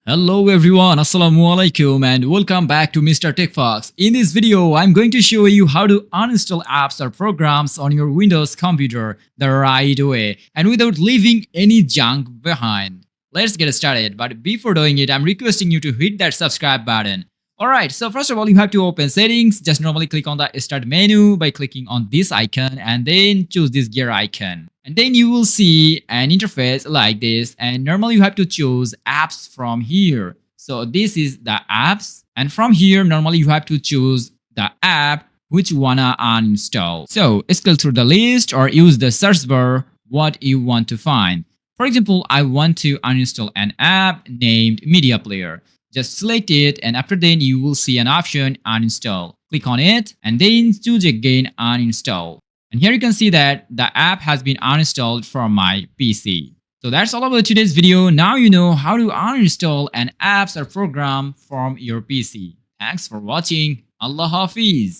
Hello everyone, Assalamu alaikum and welcome back to Mr. Techfox. In this video, I'm going to show you how to uninstall apps or programs on your Windows computer the right way and without leaving any junk behind. Let's get started, but before doing it, I'm requesting you to hit that subscribe button. Alright, so first of all, you have to open settings. Just normally click on the start menu by clicking on this icon and then choose this gear icon. And then you will see an interface like this, and normally you have to choose apps from here. So this is the apps, and from here normally you have to choose the app which you wanna uninstall. So scroll through the list or use the search bar what you want to find. For example, I want to uninstall an app named Media Player. Just select it, and after then you will see an option uninstall. Click on it and then choose again uninstall. And here you can see that the app has been uninstalled from my PC. So that's all about today's video. Now you know how to uninstall an app or program from your PC. Thanks for watching. Allah Hafiz.